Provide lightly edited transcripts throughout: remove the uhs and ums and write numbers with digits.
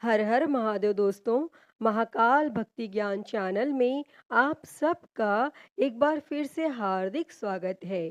हर हर महादेव दोस्तों। महाकाल भक्ति ज्ञान चैनल में आप सबका एक बार फिर से हार्दिक स्वागत है।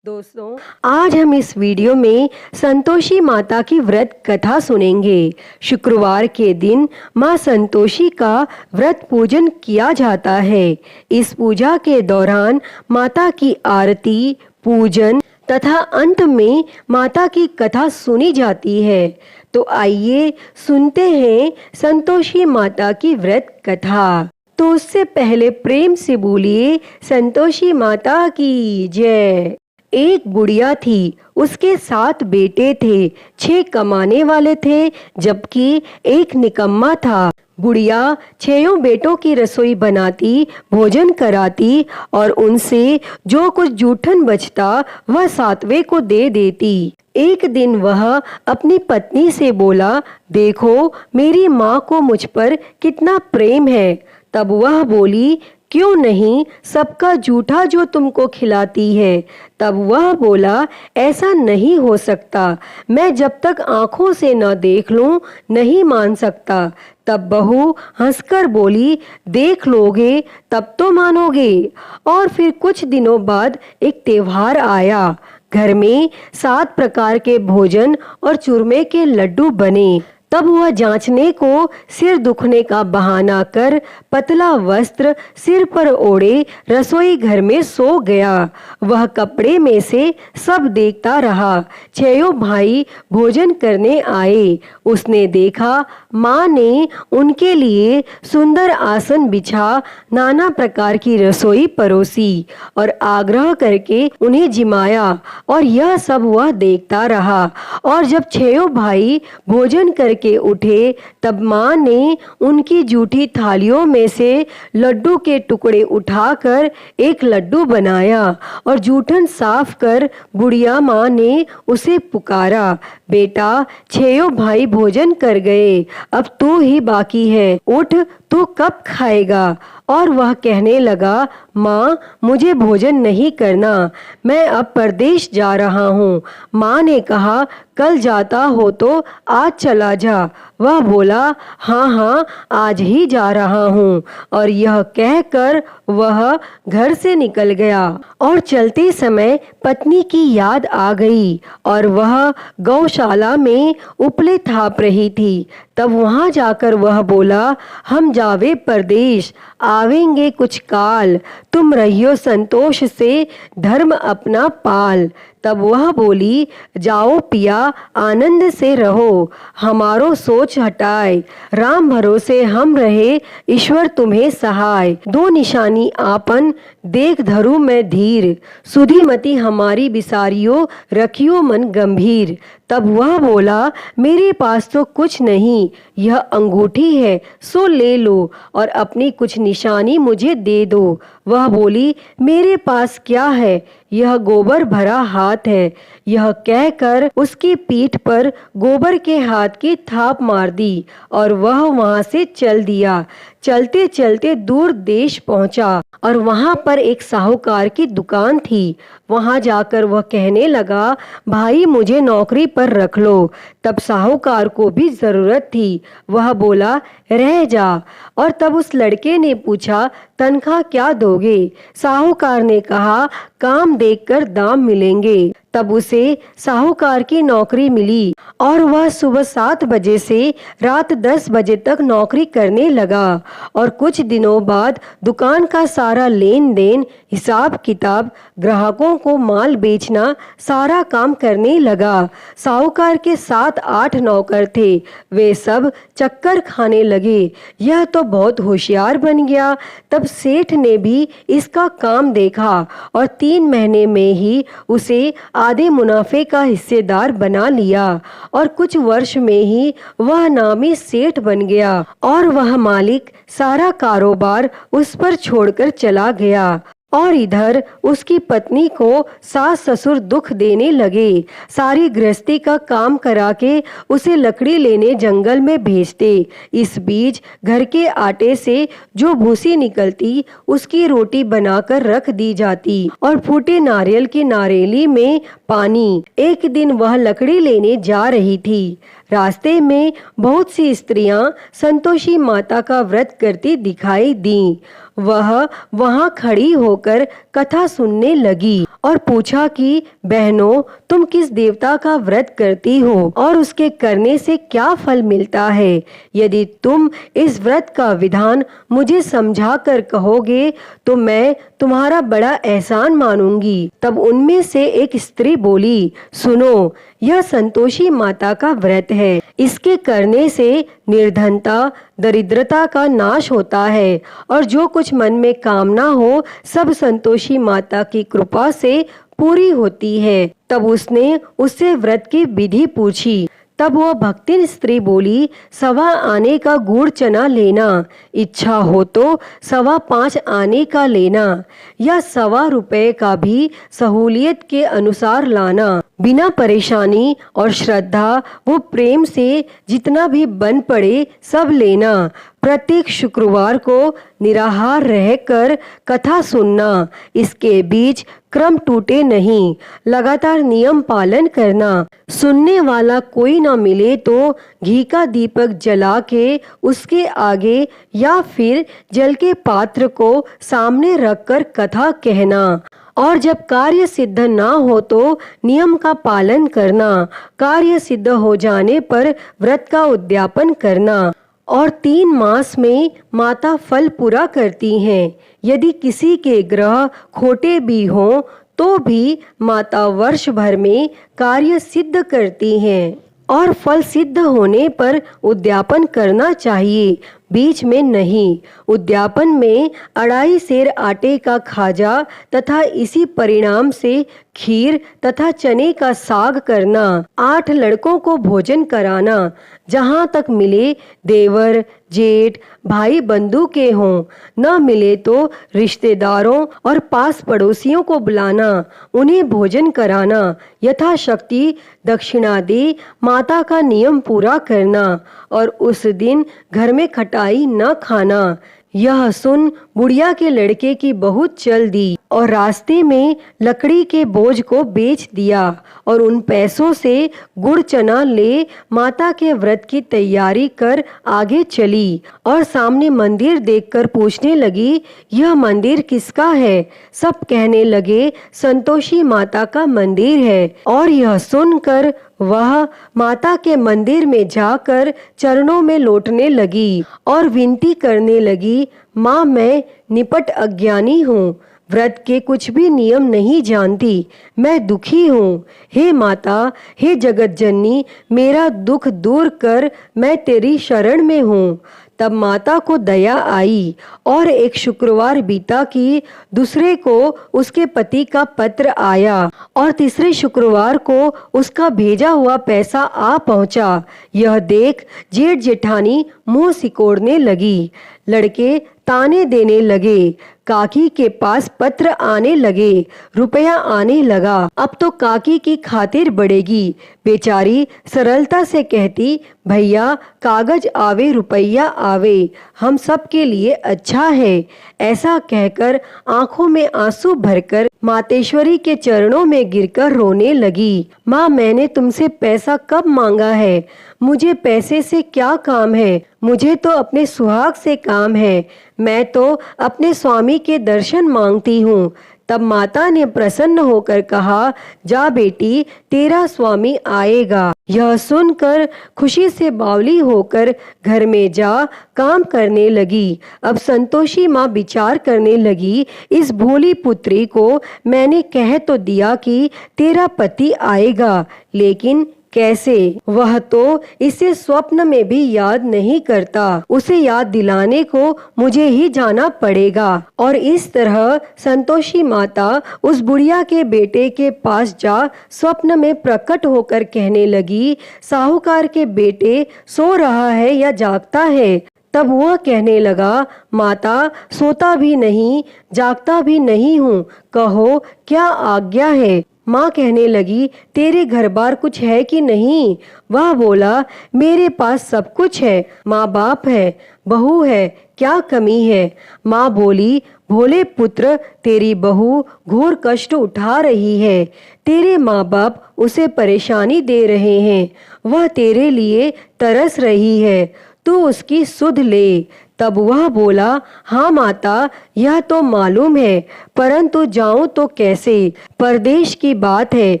दोस्तों, आज हम इस वीडियो में संतोषी माता की व्रत कथा सुनेंगे। शुक्रवार के दिन मां संतोषी का व्रत पूजन किया जाता है। इस पूजा के दौरान माता की आरती, पूजन तथा अंत में माता की कथा सुनी जाती है। तो आइए सुनते हैं संतोषी माता की व्रत कथा। तो उससे पहले प्रेम से बोलिए संतोषी माता की जय। एक बुढ़िया थी, उसके 7 बेटे थे। 6 कमाने वाले थे जबकि एक निकम्मा था। बुढ़िया 6 बेटों की रसोई बनाती, भोजन कराती और उनसे जो कुछ जूठन बचता वह 7वें को दे देती। एक दिन वह अपनी पत्नी से बोला, देखो मेरी माँ को मुझ पर कितना प्रेम है। तब वह बोली, क्यों नहीं, सबका जूठा जो तुमको खिलाती है। तब वह बोला, ऐसा नहीं हो सकता, मैं जब तक आंखों से न देख लूं नहीं मान सकता। तब बहू हंसकर बोली, देख लोगे तब तो मानोगे। और फिर कुछ दिनों बाद एक त्योहार आया। घर में 7 प्रकार के भोजन और चूरमे के लड्डू बने। तब वह जांचने को सिर दुखने का बहाना कर पतला वस्त्र सिर पर ओढ़े रसोई घर में सो गया। वह कपड़े में से सब देखता रहा। 6 भाई भोजन करने आए। उसने देखा माँ ने उनके लिए सुंदर आसन बिछा नाना प्रकार की रसोई परोसी और आग्रह करके उन्हें जिमाया। और यह सब वह देखता रहा। और जब 6 भाई भोजन करके उठे तब माँ ने उनकी जूठी थालियों में से लड्डू के टुकड़े उठाकर एक लड्डू बनाया और जूठन साफ कर बुढ़िया माँ ने उसे पुकारा, बेटा 6 भाई भोजन कर गए, अब तू ही बाकी है, उठ तू कब खाएगा। और वह कहने लगा, माँ मुझे भोजन नहीं करना, मैं अब परदेश जा रहा हूँ। माँ ने कहा, कल जाता हो तो आज चला जा। वह बोला, हाँ हाँ आज ही जा रहा हूँ। और यह कहकर वह घर से निकल गया। और चलते समय पत्नी की याद आ गई और वह गौशाला में उपले थाप रही थी। तब वहां जाकर वह बोला, हम जावे परदेश, आवेंगे कुछ काल, तुम रहियो संतोष से धर्म अपना पाल। तब वह बोली, जाओ पिया आनंद से रहो, हमारो सोच हटाए, राम भरोसे हम रहे, ईश्वर तुम्हें सहाय। 2 निशानी आपन देख धरू मैं धीर, सुधीमती हमारी बिसारियो रखियो मन गंभीर। तब वह बोला, मेरे पास तो कुछ नहीं, यह अंगूठी है सो ले लो और अपनी कुछ निशानी मुझे दे दो। वह बोली, मेरे पास क्या है, यह गोबर भरा हाथ है। यह कहकर उसकी पीठ पर गोबर के हाथ की थाप मार दी और वह वहां से चल दिया। चलते चलते दूर देश पहुंचा और वहां पर एक साहूकार की दुकान थी। वहां जाकर वह कहने लगा, भाई मुझे नौकरी पर रख लो। तब साहूकार को भी जरूरत थी। वह बोला, रह जा। और तब उस लड़के ने पूछा, तनख्वाह क्या दोगे? साहूकार ने कहा, काम देखकर दाम मिलेंगे। तब उसे साहूकार की नौकरी मिली और वह सुबह 7 बजे से रात 10 बजे तक नौकरी करने लगा। और कुछ दिनों बाद दुकान का सारा लेन देन, हिसाब किताब, ग्राहकों को माल बेचना, सारा काम करने लगा। साहूकार के 7-8 नौकर थे, वे सब चक्कर खाने लगे। यह तो बहुत होशियार बन गया। तब सेठ ने भी इसका काम देखा और 3 महीने में ही उसे आधे मुनाफे का हिस्सेदार बना लिया। और कुछ वर्ष में ही वह नामी सेठ बन गया और वह मालिक सारा कारोबार उस पर छोड़कर चला गया। और इधर उसकी पत्नी को सास ससुर दुख देने लगे। सारी गृहस्थी का काम करा के उसे लकड़ी लेने जंगल में भेजते। इस बीच घर के आटे से जो भूसी निकलती उसकी रोटी बनाकर रख दी जाती और फूटे नारियल की नारेली में पानी। एक दिन वह लकड़ी लेने जा रही थी। रास्ते में बहुत सी स्त्रियां संतोषी माता का व्रत करती दिखाई दी। वह वहां खड़ी होकर कथा सुनने लगी और पूछा कि बहनों, तुम किस देवता का व्रत करती हो और उसके करने से क्या फल मिलता है? यदि तुम इस व्रत का विधान मुझे समझा कर कहोगे तो मैं तुम्हारा बड़ा एहसान मानूंगी। तब उनमें से एक स्त्री बोली, सुनो, यह संतोषी माता का व्रत है। इसके करने से निर्धनता, दरिद्रता का नाश होता है और जो कुछ मन में कामना हो सब संतोषी माता की कृपा से पूरी होती है। तब उसने उससे व्रत की विधि पूछी। तब वह भक्तिन स्त्री बोली, 1.25 आने का गुड़ चना लेना, इच्छा हो तो 5.25 आने का लेना या 1.25 रुपए का भी सहूलियत के अनुसार लाना। बिना परेशानी और श्रद्धा वो प्रेम से जितना भी बन पड़े सब लेना। प्रत्येक शुक्रवार को निराहार रहकर कथा सुनना। इसके बीच क्रम टूटे नहीं, लगातार नियम पालन करना। सुनने वाला कोई ना मिले तो घी का दीपक जला के उसके आगे या फिर जल के पात्र को सामने रखकर कथा कहना। और जब कार्य सिद्ध ना हो तो नियम का पालन करना। कार्य सिद्ध हो जाने पर व्रत का उद्यापन करना। और 3 मास में माता फल पूरा करती हैं। यदि किसी के ग्रह खोटे भी हों तो भी माता वर्ष भर में कार्य सिद्ध करती हैं और फल सिद्ध होने पर उद्यापन करना चाहिए, बीच में नहीं। उद्यापन में 2.5 सेर आटे का खाजा तथा इसी परिणाम से खीर तथा चने का साग करना। 8 लड़कों को भोजन कराना। जहाँ तक मिले देवर, जेठ, भाई बंधु के हों, न मिले तो रिश्तेदारों और पास पड़ोसियों को बुलाना, उन्हें भोजन कराना। यथाशक्ति दक्षिणा दे माता का नियम पूरा करना और उस दिन घर में खटाई न खाना। यह सुन बुढ़िया के लड़के की बहुत चल दी और रास्ते में लकड़ी के बोझ को बेच दिया और उन पैसों से गुड़ चना ले माता के व्रत की तैयारी कर आगे चली और सामने मंदिर देखकर पूछने लगी, यह मंदिर किसका है? सब कहने लगे, संतोषी माता का मंदिर है। और यह सुनकर वह माता के मंदिर में जाकर चरणों में लौटने लगी और विनती करने लगी, माँ, मैं निपट अज्ञानी हूँ, व्रत के कुछ भी नियम नहीं जानती, मैं दुखी हूँ। हे माता, हे जगत जननी, मेरा दुख दूर कर, मैं तेरी शरण में हूँ। तब माता को दया आई और एक शुक्रवार बीता कि दूसरे को उसके पति का पत्र आया और तीसरे शुक्रवार को उसका भेजा हुआ पैसा आ पहुंचा। यह देख जेठ जेठानी मुंह सिकोड़ने लगी। लड़के ताने देने लगे। काकी के पास पत्र आने लगे, रुपया आने लगा। अब तो काकी की खातिर बढ़ेगी। बेचारी सरलता से कहती, भैया कागज आवे रुपया आवे, हम सब के लिए अच्छा है। ऐसा कहकर आंखों में आंसू भरकर मातेश्वरी के चरणों में गिरकर रोने लगी। माँ, मैंने तुमसे पैसा कब मांगा है? मुझे पैसे से क्या काम है? मुझे तो अपने सुहाग से काम है। मैं तो अपने स्वामी के दर्शन मांगती हूँ। तब माता ने प्रसन्न होकर कहा, जा बेटी, तेरा स्वामी आएगा। यह सुनकर खुशी से बावली होकर घर में जा काम करने लगी। अब संतोषी माँ विचार करने लगी, इस भोली पुत्री को मैंने कह तो दिया कि तेरा पति आएगा, लेकिन कैसे? वह तो इसे स्वप्न में भी याद नहीं करता। उसे याद दिलाने को मुझे ही जाना पड़ेगा। और इस तरह संतोषी माता उस बुढ़िया के बेटे के पास जा स्वप्न में प्रकट होकर कहने लगी, साहूकार के बेटे सो रहा है या जागता है? तब वह कहने लगा, माता, सोता भी नहीं जागता भी नहीं हूँ, कहो क्या आज्ञा है? माँ कहने लगी, तेरे घर बार कुछ है कि नहीं? वह बोला, मेरे पास सब कुछ है, माँ बाप है, बहू है, क्या कमी है? माँ बोली, भोले पुत्र, तेरी बहू घोर कष्ट उठा रही है। तेरे माँ बाप उसे परेशानी दे रहे हैं। वह तेरे लिए तरस रही है, तू उसकी सुध ले। तब वह बोला, हाँ माता, यह तो मालूम है, परंतु जाऊं तो कैसे? परदेश की बात है,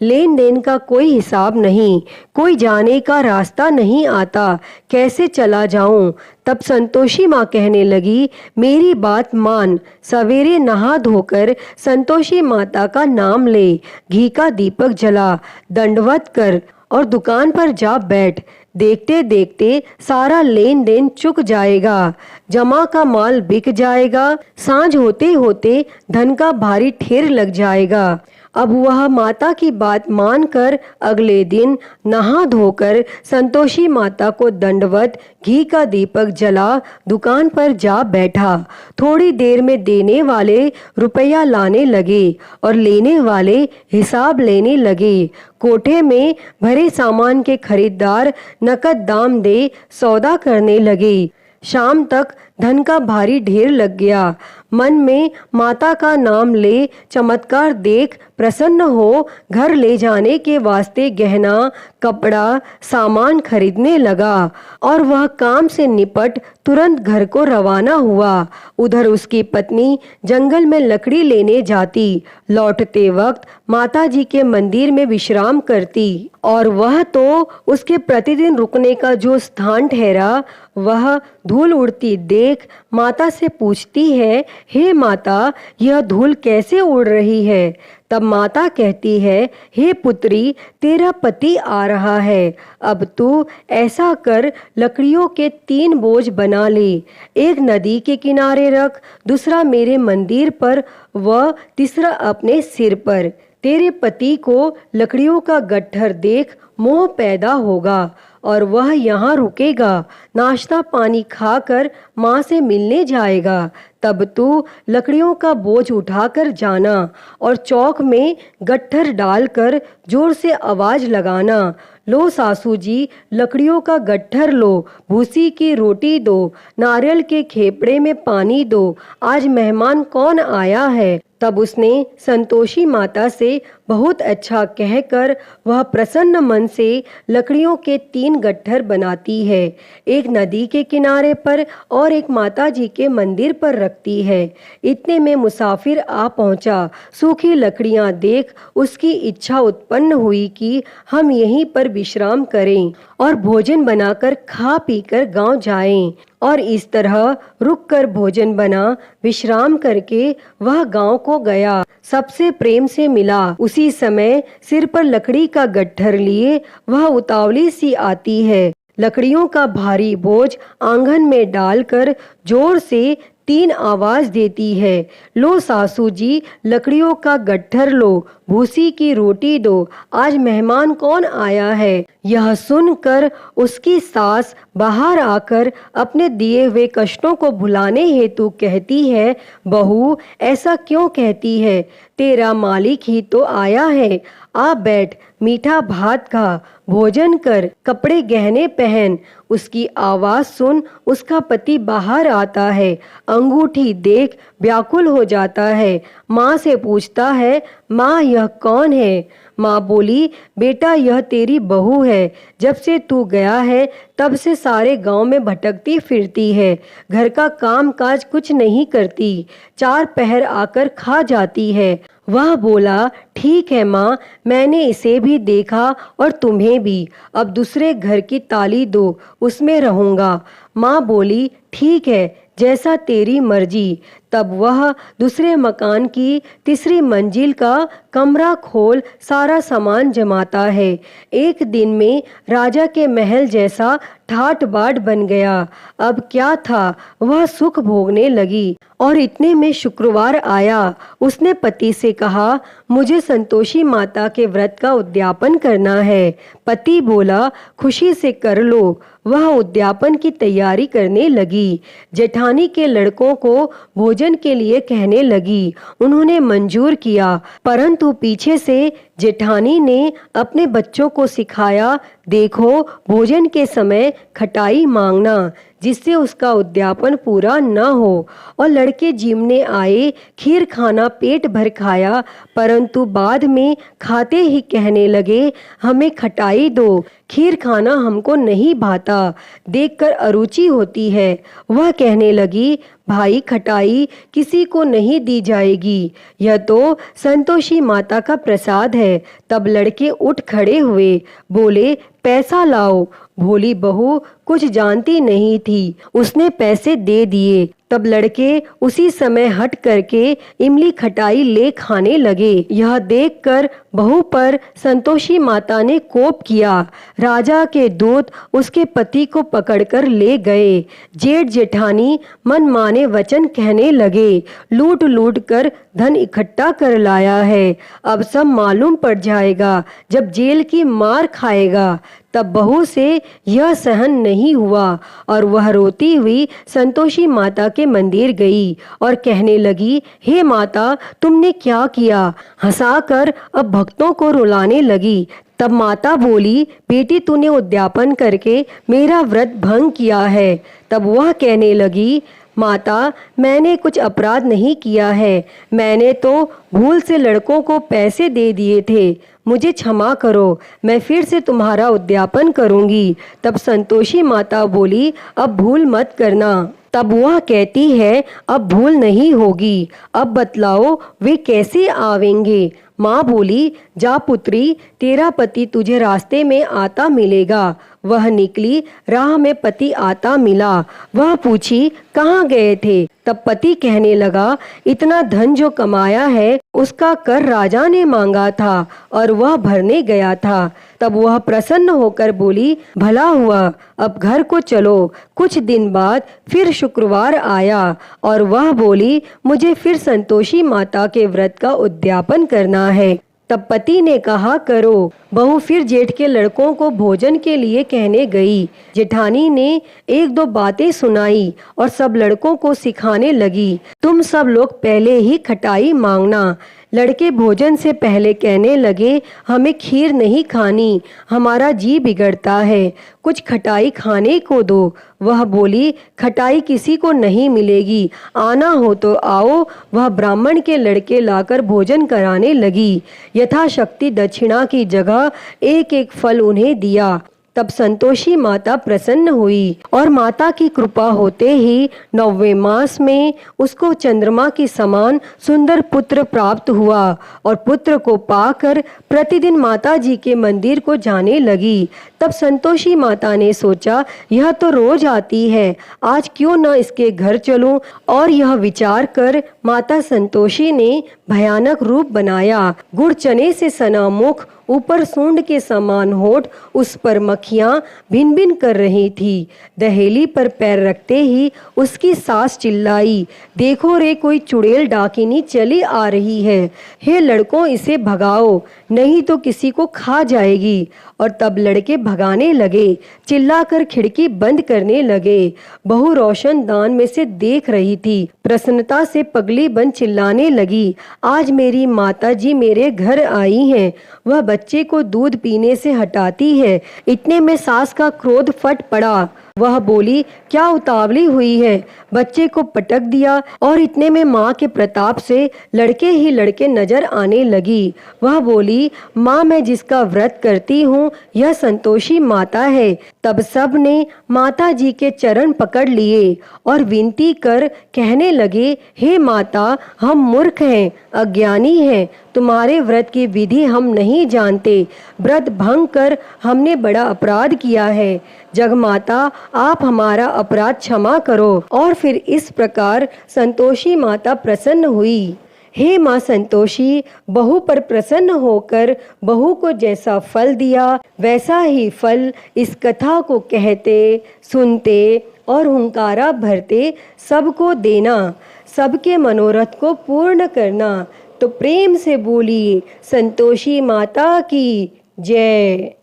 लेन देन का कोई हिसाब नहीं, कोई जाने का रास्ता नहीं आता, कैसे चला जाऊं? तब संतोषी माँ कहने लगी, मेरी बात मान, सवेरे नहा धोकर संतोषी माता का नाम ले, घी का दीपक जला, दंडवत कर और दुकान पर जा बैठ। देखते देखते सारा लेन देन चुक जाएगा, जमा का माल बिक जाएगा, सांझ होते होते धन का भारी ढेर लग जाएगा। अब वह माता की बात मानकर अगले दिन नहा धोकर संतोषी माता को दंडवत, घी का दीपक जला दुकान पर जा बैठा। थोड़ी देर में देने वाले रुपया लाने लगे और लेने वाले हिसाब लेने लगे। कोठे में भरे सामान के खरीदार नकद दाम दे सौदा करने लगे। शाम तक धन का भारी ढेर लग गया। मन में माता का नाम ले, चमत्कार देख प्रसन्न हो घर ले जाने के वास्ते गहना, कपड़ा, सामान खरीदने लगा और वह काम से निपट तुरंत घर को रवाना हुआ। उधर उसकी पत्नी जंगल में लकड़ी लेने जाती, लौटते वक्त माता जी के मंदिर में विश्राम करती और वह तो उसके प्रतिदिन रुकने का जो स्थान ठहरा, वह धूल उड़ती देख माता से पूछती है, हे माता, यह धूल कैसे उड़ रही है? तब माता कहती है, हे पुत्री, तेरा पति आ रहा है। अब तू ऐसा कर, लकड़ियों के 3 बोझ बना ले, एक नदी के किनारे रख, दूसरा मेरे मंदिर पर व तीसरा अपने सिर पर। तेरे पति को लकड़ियों का गट्ठर देख मोह पैदा होगा और वह यहाँ रुकेगा, नाश्ता पानी खाकर माँ से मिलने जाएगा। तब तू लकड़ियों का बोझ उठाकर जाना और चौक में गट्ठर डालकर जोर से आवाज लगाना, लो सासू जी, लकड़ियों का गट्ठर लो, भूसी की रोटी दो, नारियल के खेपड़े में पानी दो, आज मेहमान कौन आया है? तब उसने संतोषी माता से बहुत अच्छा कहकर वह प्रसन्न मन से लकड़ियों के 3 गट्ठर बनाती है, एक नदी के किनारे पर और एक माता जी के मंदिर पर रखती है। इतने में मुसाफिर आ पहुंचा। सूखी लकड़ियां देख उसकी इच्छा उत्पन्न हुई कि हम यहीं पर विश्राम करें और भोजन बनाकर खा पीकर गांव जाएं। और इस तरह रुककर भोजन बना, विश्राम करके वह गांव को गया, सबसे प्रेम से मिला। उसी समय सिर पर लकड़ी का गट्ठर लिए वह उतावली सी आती है। लकड़ियों का भारी बोझ आंगन में डालकर जोर से 3 आवाज देती है, लो सासू जी, लकड़ियों का गट्ठर लो, भूसी की रोटी दो, आज मेहमान कौन आया है? यह सुनकर उसकी सास बाहर आकर अपने दिए हुए कष्टों को भुलाने हेतु कहती है, बहू, ऐसा क्यों कहती है? तेरा मालिक ही तो आया है, आ बैठ, मीठा भात खा, भोजन कर, कपड़े गहने पहन। उसकी आवाज सुन उसका पति बाहर आता है, अंगूठी देख व्याकुल हो जाता है। माँ से पूछता है, माँ यह कौन है? माँ बोली, बेटा यह तेरी बहू है, जब से तू गया है तब से सारे गांव में भटकती फिरती है, घर का काम काज कुछ नहीं करती, 4 पहर आकर खा जाती है। वह बोला, ठीक है माँ, मैंने इसे भी देखा और तुम्हें भी, अब दूसरे घर की ताली दो, उसमें रहूंगा। माँ बोली, ठीक है, जैसा तेरी मर्जी। तब वह दूसरे मकान की तीसरी मंजिल का कमरा खोल सारा सामान जमाता है। एक दिन में राजा के महल जैसा ठाट बाट बन गया। अब क्या था, वह सुख भोगने लगी और इतने में शुक्रवार आया। उसने पति से कहा, मुझे संतोषी माता के व्रत का उद्यापन करना है। पति बोला, खुशी से कर लो। वह उद्यापन की तैयारी करने लगी। जेठानी के लड़कों को भोजन के लिए कहने लगी। उन्होंने मंजूर किया, परंतु पीछे से जेठानी ने अपने बच्चों को सिखाया, देखो भोजन के समय खटाई मांगना, जिससे उसका उद्यापन पूरा न हो। और लड़के जिमने आए, खीर खाना पेट भर खाया, परंतु बाद में खाते ही कहने लगे, हमें खटाई दो, खीर खाना हमको नहीं भाता, देखकर अरुचि होती है। वह कहने लगी, भाई खटाई किसी को नहीं दी जाएगी, यह तो संतोषी माता का प्रसाद है। तब लड़के उठ खड़े हुए, बोले, पैसा लाओ। भोली बहू कुछ जानती नहीं थी, उसने पैसे दे दिए। तब लड़के उसी समय हट करके इमली खटाई ले खाने लगे। यह देखकर बहू पर संतोषी माता ने कोप किया। राजा के दूत उसके पति को पकड़कर ले गए। जेठ जेठानी मनमाने वचन कहने लगे, लूट लूट कर धन इकट्ठा कर लाया है, अब सब मालूम पड़ जाएगा जब जेल की मार खाएगा। तब बहू से यह सहन नहीं हुआ और वह रोती हुई संतोषी माता के मंदिर गई और कहने लगी, हे माता, तुमने क्या किया? हंसाकर अब भक्तों को रुलाने लगी। तब माता बोली, बेटी तूने उद्यापन करके मेरा व्रत भंग किया है। तब वह कहने लगी, माता, मैंने कुछ अपराध नहीं किया है, मैंने तो भूल से लड़कों को पैसे दे दिए थे, मुझे क्षमा करो, मैं फिर से तुम्हारा उद्यापन करूंगी। तब संतोषी माता बोली, अब भूल मत करना। तब वह कहती है, अब भूल नहीं होगी, अब बतलाओ वे कैसे आवेंगे? माँ बोली, जा पुत्री, तेरा पति तुझे रास्ते में आता मिलेगा। वह निकली, राह में पति आता मिला। वह पूछी, कहाँ गए थे? तब पति कहने लगा, इतना धन जो कमाया है उसका कर राजा ने मांगा था और वह भरने गया था। तब वह प्रसन्न होकर बोली, भला हुआ, अब घर को चलो। कुछ दिन बाद फिर शुक्रवार आया और वह बोली, मुझे फिर संतोषी माता के व्रत का उद्यापन करना है। तब पति ने कहा, करो। बहू फिर जेठ के लड़कों को भोजन के लिए कहने गई। जेठानी ने एक दो बातें सुनाई और सब लड़कों को सिखाने लगी, तुम सब लोग पहले ही खटाई मांगना। लड़के भोजन से पहले कहने लगे, हमें खीर नहीं खानी, हमारा जी बिगड़ता है, कुछ खटाई खाने को दो। वह बोली, खटाई किसी को नहीं मिलेगी, आना हो तो आओ। वह ब्राह्मण के लड़के लाकर भोजन कराने लगी। यथाशक्ति दक्षिणा की जगह एक एक फल उन्हें दिया। तब संतोषी माता प्रसन्न हुई और माता की कृपा होते ही 9वें मास में उसको चंद्रमा की समान सुंदर पुत्र प्राप्त हुआ और पुत्र को पाकर प्रतिदिन माता जी के मंदिर को जाने लगी। तब संतोषी माता ने सोचा, यह तो रोज आती है, आज क्यों न इसके घर चलूं। और यह विचार कर माता संतोषी ने भयानक रूप बनाया। गुड़ चने से सना मुख, ऊपर सूंड के समान होठ, उस पर मक्खियां भिन भिन कर रही थी। दहेली पर पैर रखते ही उसकी सास चिल्लाई, देखो रे, कोई चुड़ैल डाकिनी चली आ रही है, हे लड़कों इसे भगाओ, नहीं तो किसी को खा जाएगी। और तब लड़के भगाने लगे, चिल्लाकर खिड़की बंद करने लगे। बहू रोशनदान में से देख रही थी। प्रसन्नता से पगली बन चिल्लाने लगी, आज मेरी माता जी मेरे घर आई हैं। वह बच्चे को दूध पीने से हटाती है। इतने में सास का क्रोध फट पड़ा। वह बोली, क्या उतावली हुई है? बच्चे को पटक दिया और इतने में माँ के प्रताप से लड़के ही लड़के नजर आने लगी। वह बोली, माँ, मैं जिसका व्रत करती हूँ यह संतोषी माता है। तब सब ने माता जी के चरण पकड़ लिए और विनती कर कहने लगे, हे माता, हम मूर्ख हैं, अज्ञानी हैं, तुम्हारे व्रत की विधि हम नहीं जानते, व्रत भंग कर हमने बड़ा अपराध किया है। जगमाता, आप हमारा अपराध क्षमा करो। और फिर इस प्रकार संतोषी माता प्रसन्न हुई। हे माँ संतोषी, बहू पर प्रसन्न होकर बहू को जैसा फल दिया वैसा ही फल इस कथा को कहते, सुनते और हुंकारा भरते सबको देना, सबके मनोरथ को पूर्ण करना। तो प्रेम से बोलिए, संतोषी माता की जय।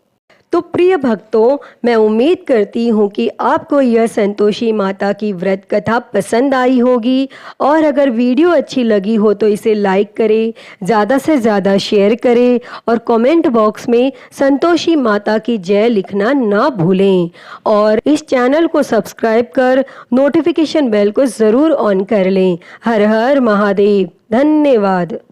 तो प्रिय भक्तों, मैं उम्मीद करती हूँ कि आपको यह संतोषी माता की व्रत कथा पसंद आई होगी और अगर वीडियो अच्छी लगी हो तो इसे लाइक करें, ज़्यादा से ज़्यादा शेयर करें और कमेंट बॉक्स में संतोषी माता की जय लिखना ना भूलें और इस चैनल को सब्सक्राइब कर नोटिफिकेशन बेल को ज़रूर ऑन कर लें। हर हर महादेव। धन्यवाद।